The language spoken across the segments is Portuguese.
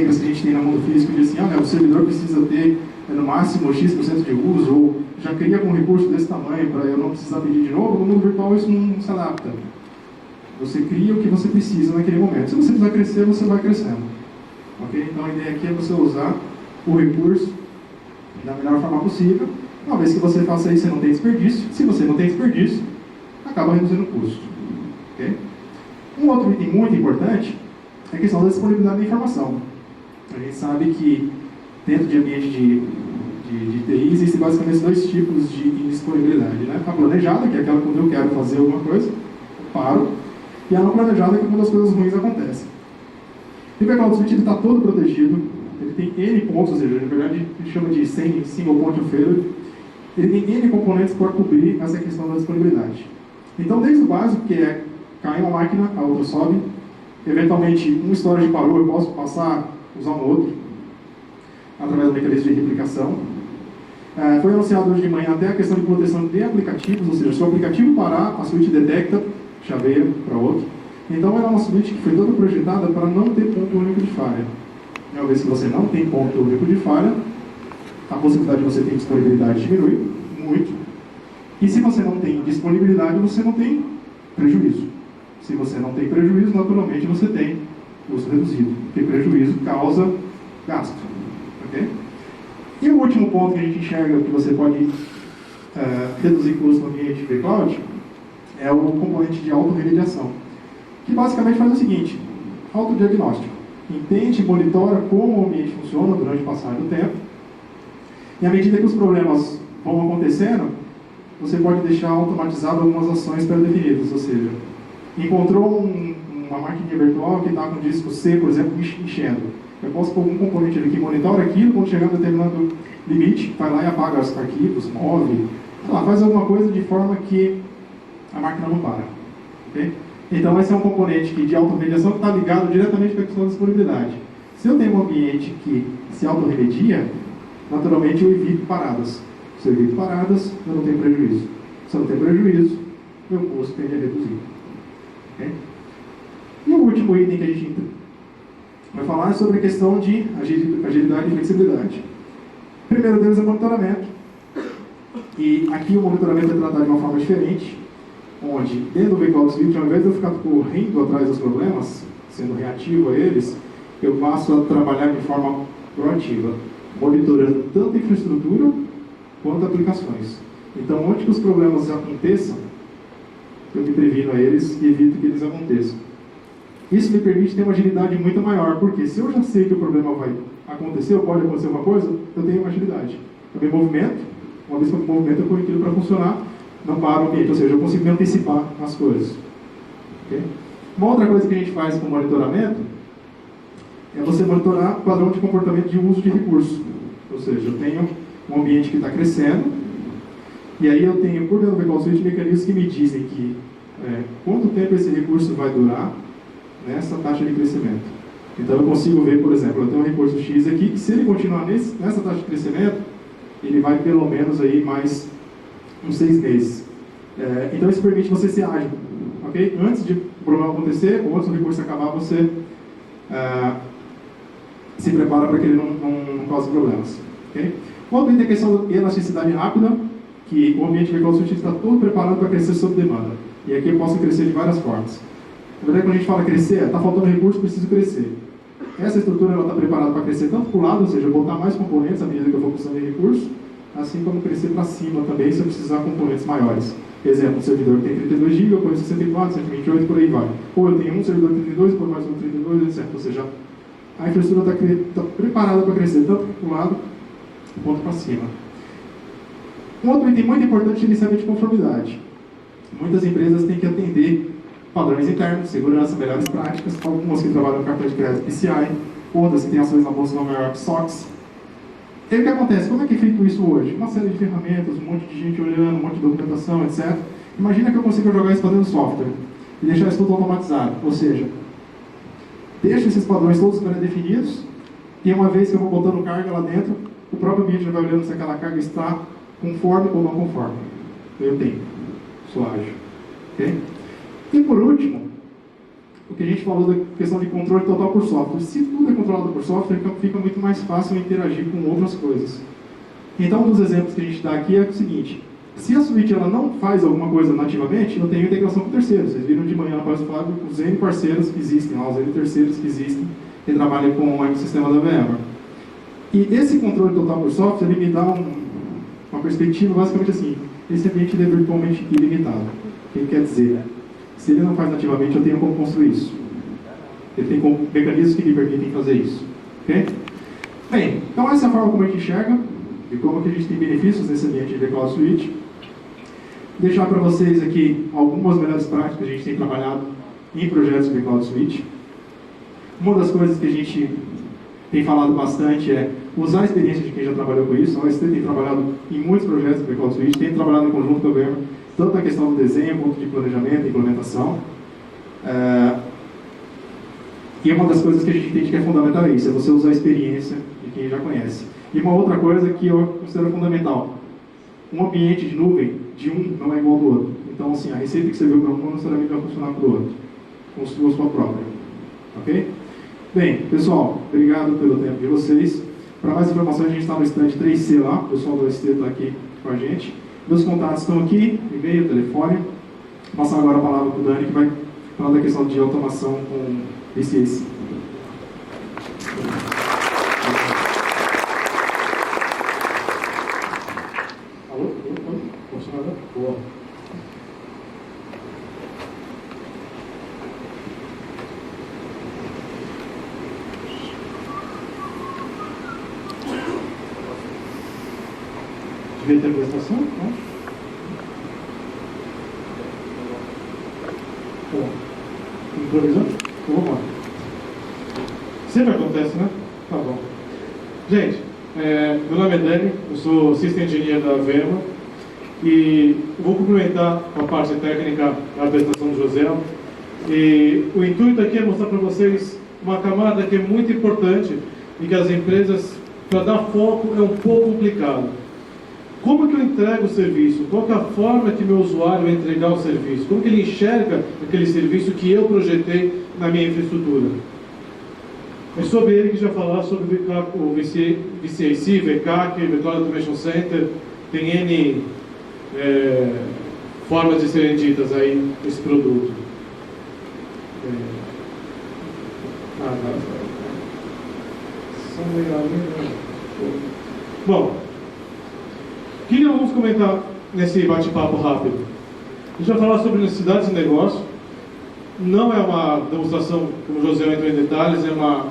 regras que a gente tem no mundo físico, de assim, olha, o servidor precisa ter no máximo X% de uso, ou já cria com um recurso desse tamanho para eu não precisar pedir de novo. No mundo virtual isso não se adapta. Você cria o que você precisa naquele momento. Se você precisar crescer, você vai crescendo. Okay? Então a ideia aqui é você usar o recurso da melhor forma possível. Uma vez que você faça isso, você não tem desperdício. Se você não tem desperdício, acaba reduzindo o custo. Okay? Um outro item muito importante é a questão da disponibilidade da informação. A gente sabe que dentro de ambiente de TI existem basicamente dois tipos de indisponibilidade. Né? A planejada, que é aquela quando eu quero fazer alguma coisa, eu paro. E a não planejada, que é quando as coisas ruins acontecem. E o Backlog Switch está todo protegido. Ele tem N pontos, ou seja, na verdade a gente chama de single point of failure. Ele tem N componentes para cobrir essa questão da disponibilidade. Então, desde o básico, que é cair uma máquina, a outra sobe. Eventualmente, um storage parou, eu posso passar, usar um outro, através do mecanismo de replicação. Foi anunciado hoje de manhã até a questão de proteção de aplicativos, ou seja, se o aplicativo parar, a switch detecta, chaveia para outro. Então, ela é uma switch que foi toda projetada para não ter ponto único de falha. Uma vez que você não tem ponto único de falha, a possibilidade de você ter disponibilidade diminui muito. E se você não tem disponibilidade, você não tem prejuízo. Se você não tem prejuízo, naturalmente você tem custo reduzido, porque prejuízo causa gasto. Okay? E o último ponto que a gente enxerga que você pode reduzir custo no ambiente de cloud é o componente de autorremediação, que basicamente faz o seguinte: autodiagnóstico. Entende e monitora como o ambiente funciona durante o passar do tempo, e à medida que os problemas vão acontecendo, você pode deixar automatizado algumas ações pré-definidas, ou seja, encontrou uma maquininha virtual que está com disco C, por exemplo, enchendo. Eu posso pôr um componente ali que monitora aquilo, quando chegar a determinado limite, vai lá e apaga os arquivos, move, sei lá, faz alguma coisa de forma que a máquina não para. Okay? Então, esse é um componente de autorremediação que está ligado diretamente com a questão da disponibilidade. Se eu tenho um ambiente que se autorremedia, naturalmente eu evito paradas. Se eu evito paradas, eu não tenho prejuízo. Se eu não tenho prejuízo, meu custo tende a reduzir. Okay? E o último item que a gente vai falar é sobre a questão de agilidade e flexibilidade. O primeiro deles é monitoramento. E aqui o monitoramento é tratado de uma forma diferente, onde, dentro do Backlog Switch, ao invés de eu ficar correndo atrás dos problemas, sendo reativo a eles, eu passo a trabalhar de forma proativa, monitorando tanto a infraestrutura quanto aplicações. Então, onde que os problemas aconteçam, eu me previno a eles e evito que eles aconteçam. Isso me permite ter uma agilidade muito maior, porque se eu já sei que o problema vai acontecer, ou pode acontecer uma coisa, eu tenho uma agilidade. Eu me movimento, uma vez que eu me movimento, eu ponho aquilo para funcionar, não paro o ambiente, ou seja, eu consigo me antecipar as coisas. Okay? Uma outra coisa que a gente faz com o monitoramento é você monitorar o padrão de comportamento de uso de recursos. Ou seja, eu tenho um ambiente que está crescendo, e aí eu tenho, por dentro do Backlog Switch, mecanismos que me dizem que quanto tempo esse recurso vai durar nessa taxa de crescimento. Então eu consigo ver, por exemplo, eu tenho um recurso X aqui, que se ele continuar nessa taxa de crescimento, ele vai pelo menos aí mais uns 6 meses. Então isso permite você ser ágil. Okay? Antes de o problema acontecer, ou antes do recurso acabar, você se prepara para que ele não cause problemas. Okay? Outro item é a questão da elasticidade rápida, que o ambiente Backlog Switch está todo preparado para crescer sob demanda. E aqui eu posso crescer de várias formas. Na verdade, quando a gente fala crescer, está faltando recurso, preciso crescer. Essa estrutura está preparada para crescer tanto para o lado, ou seja, botar mais componentes à medida que eu for precisando de recurso, assim como crescer para cima também, se eu precisar de componentes maiores. Exemplo, um servidor que tem 32 GB, eu ponho 64, 128, por aí vai. Ou eu tenho um servidor de 32, põe mais um 32, etc. Ou seja, a infraestrutura está preparada para crescer tanto para o lado quanto para cima. Um outro item muito importante é o gerenciamento de conformidade. Muitas empresas têm que atender padrões internos, segurança, melhores práticas, algumas que trabalham com cartão de crédito PCI, outras que têm ações na Bolsa de Nova York, SOX. E aí o que acontece? Como é que é feito isso hoje? Uma série de ferramentas, um monte de gente olhando, um monte de documentação, etc. Imagina que eu consiga jogar isso para dentro do software e deixar isso tudo automatizado. Ou seja, deixo esses padrões todos pré-definidos e uma vez que eu vou botando carga lá dentro, o próprio ambiente já vai olhando se aquela carga está conforme ou não conforme. Eu tenho. Sou ágil. Okay? E por último, o que a gente falou da questão de controle total por software. Se tudo é controlado por software, fica muito mais fácil interagir com outras coisas. Então, um dos exemplos que a gente dá aqui é o seguinte: se a suíte ela não faz alguma coisa nativamente, eu tenho integração com terceiros. Vocês viram de manhã após o Flávio os N parceiros que existem, os N terceiros que existem, que trabalham com o ecossistema da VMware. E esse controle total por software, ele me dá uma perspectiva basicamente assim: esse ambiente é virtualmente ilimitado. O que quer dizer? Se ele não faz nativamente, eu tenho como construir isso. Ele tem mecanismos que me permitem fazer isso. Ok? Bem, então essa é a forma como a gente enxerga e como que a gente tem benefícios nesse ambiente de Cloud Suite. Vou deixar para vocês aqui algumas melhores práticas que a gente tem trabalhado em projetos de Cloud Suite. Uma das coisas que a gente tem falado bastante é usar a experiência de quem já trabalhou com isso. A OST tem trabalhado em muitos projetos de Cloud Suite, tem trabalhado em conjunto com o governo, tanto na questão do desenho quanto de planejamento e implementação. E uma das coisas que a gente entende que é fundamental é isso, é você usar a experiência de quem já conhece. E uma outra coisa que eu considero fundamental: um ambiente de nuvem de um não é igual ao do outro. Então, assim, a receita que você viu para um não necessariamente vai funcionar para o outro. Construa a sua própria. Ok? Bem, pessoal, obrigado pelo tempo de vocês. Para mais informações, a gente está no stand 3C lá, o pessoal do ST está aqui com a gente. Meus contatos estão aqui, e-mail, telefone. Vou passar agora a palavra para o Dani, que vai falar da questão de automação com VCAC. Alô? Funcionador? Boa. Devia ter apresentação? Não? Bom. Improvisou? Então vamos lá. Sempre acontece, né? Tá bom. Gente, meu nome é Dani, eu sou System Engineer da VMware e vou complementar com a parte técnica da apresentação do José. E o intuito aqui é mostrar para vocês uma camada que é muito importante e que as empresas, para dar foco, é um pouco complicado. Como que eu entrego o serviço? Qual que é a forma que meu usuário vai entregar o serviço? Como que ele enxerga aquele serviço que eu projetei na minha infraestrutura? É sobre ele que já falar sobre o VCAC, VCAC, Virtual Automation Center. Tem N formas de serem ditas aí nesse produto. Bom, o que vamos comentar nesse bate-papo rápido? A gente vai falar sobre necessidades de negócio. Não é uma demonstração, como o José entrou em detalhes, é uma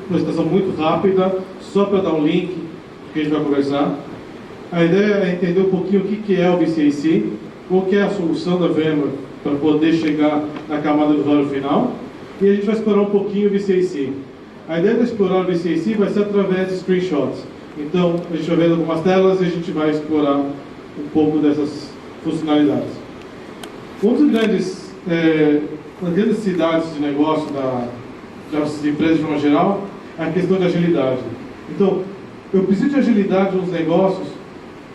apresentação muito rápida, só para dar um link que a gente vai conversar. A ideia é entender um pouquinho o que é o VCAC, qual que é a solução da VMware para poder chegar na camada do usuário final, e a gente vai explorar um pouquinho o VCAC. A ideia de explorar o VCAC vai ser através de screenshots. Então, a gente vai ver algumas telas e a gente vai explorar um pouco dessas funcionalidades. Uma das grandes necessidades de negócio das empresas de forma geral é a questão de agilidade. Então, eu preciso de agilidade nos negócios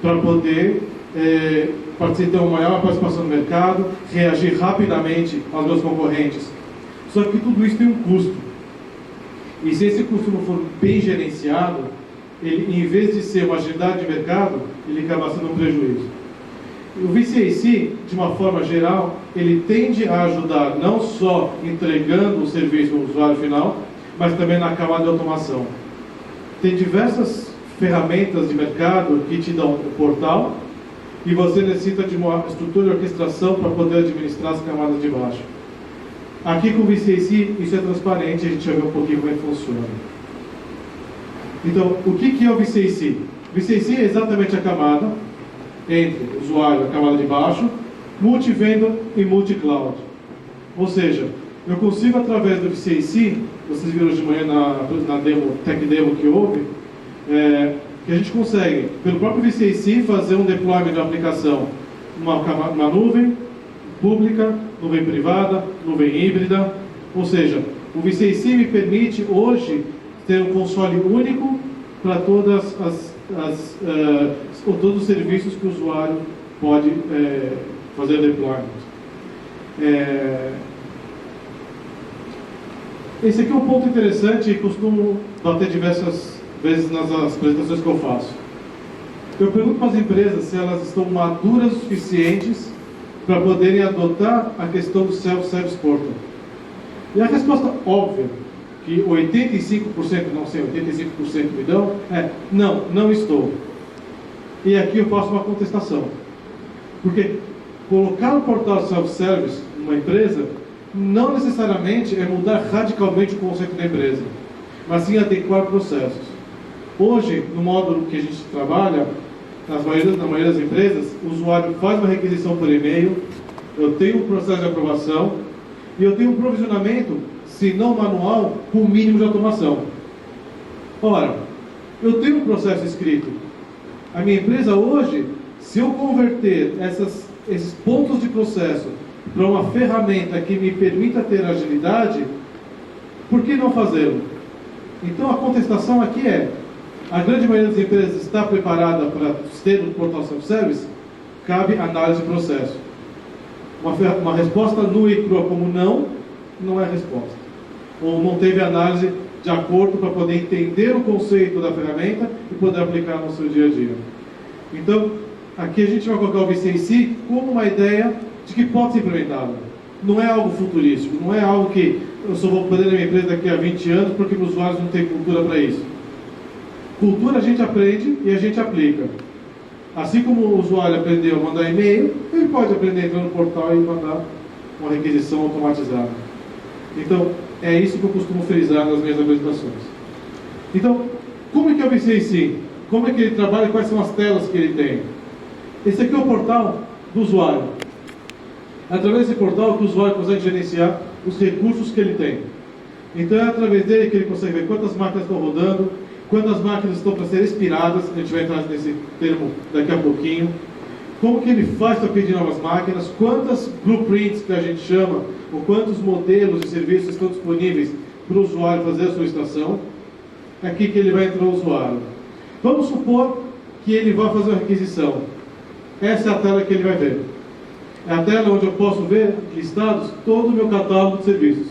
para poder ter uma maior participação no mercado, reagir rapidamente aos meus concorrentes. Só que tudo isso tem um custo. E se esse custo não for bem gerenciado, ele, em vez de ser uma agilidade de mercado, ele acaba sendo um prejuízo. O VCAC, de uma forma geral, ele tende a ajudar não só entregando o serviço ao usuário final, mas também na camada de automação. Tem diversas ferramentas de mercado que te dão o portal e você necessita de uma estrutura de orquestração para poder administrar as camadas de baixo. Aqui com o VCAC isso é transparente, a gente vai ver um pouquinho como é que funciona. Então, o que é o VCAC? O VCAC é exatamente a camada entre o usuário, a camada de baixo, multi-vendor e multi-cloud. Ou seja, eu consigo através do VCAC, vocês viram de manhã na tech demo que houve, que a gente consegue, pelo próprio VCAC, fazer um deployment de aplicação uma nuvem pública, nuvem privada, nuvem híbrida. Ou seja, o VCAC me permite hoje ter um console único para todos os serviços que o usuário pode fazer deployment. Esse aqui é um ponto interessante e costumo bater diversas vezes nas apresentações que eu faço. Eu pergunto para as empresas se elas estão maduras o suficientes para poderem adotar a questão do Self-Service Portal. E a resposta óbvia, que 85%, não sei, 85% me dão, é: não estou. E aqui eu faço uma contestação. Porque colocar o portal Self-Service numa empresa não necessariamente é mudar radicalmente o conceito da empresa, mas sim adequar processos. Hoje, no módulo que a gente trabalha, na maioria das empresas, o usuário faz uma requisição por e-mail, eu tenho um processo de aprovação e eu tenho um provisionamento, se não manual, com o mínimo de automação. Ora, eu tenho um processo escrito. A minha empresa hoje, se eu converter esses pontos de processo para uma ferramenta que me permita ter agilidade, por que não fazê-lo? Então a contestação aqui é: a grande maioria das empresas está preparada para ter um portal self-service? Cabe análise de processo. Uma resposta nua e crua como não é resposta. Ou não teve análise de acordo para poder entender o conceito da ferramenta e poder aplicar no seu dia a dia. Então, aqui a gente vai colocar o VCC como uma ideia de que pode ser implementado. Não é algo futurístico, não é algo que eu só vou poder na minha empresa daqui a 20 anos porque os usuários não têm cultura para isso. Cultura a gente aprende e a gente aplica. Assim como o usuário aprendeu a mandar e-mail, ele pode aprender a entrar no portal e mandar uma requisição automatizada. Então, é isso que eu costumo frisar nas minhas apresentações. Então, como é que é o VCC? Como é que ele trabalha e quais são as telas que ele tem? Esse aqui é o portal do usuário. Através desse portal que o usuário consegue gerenciar os recursos que ele tem. Então é através dele que ele consegue ver quantas máquinas estão rodando, quantas máquinas estão para ser expiradas, a gente vai entrar nesse termo daqui a pouquinho. Como que ele faz para pedir novas máquinas, quantas blueprints que a gente chama, ou quantos modelos de serviços estão disponíveis para o usuário fazer a solicitação. É aqui que ele vai entrar o usuário. Vamos supor que ele vai fazer uma requisição. Essa é a tela que ele vai ver. É a tela onde eu posso ver listados todo o meu catálogo de serviços.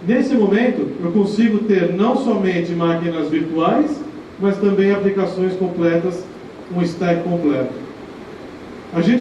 Nesse momento, eu consigo ter não somente máquinas virtuais, mas também aplicações completas, um stack completo. A gente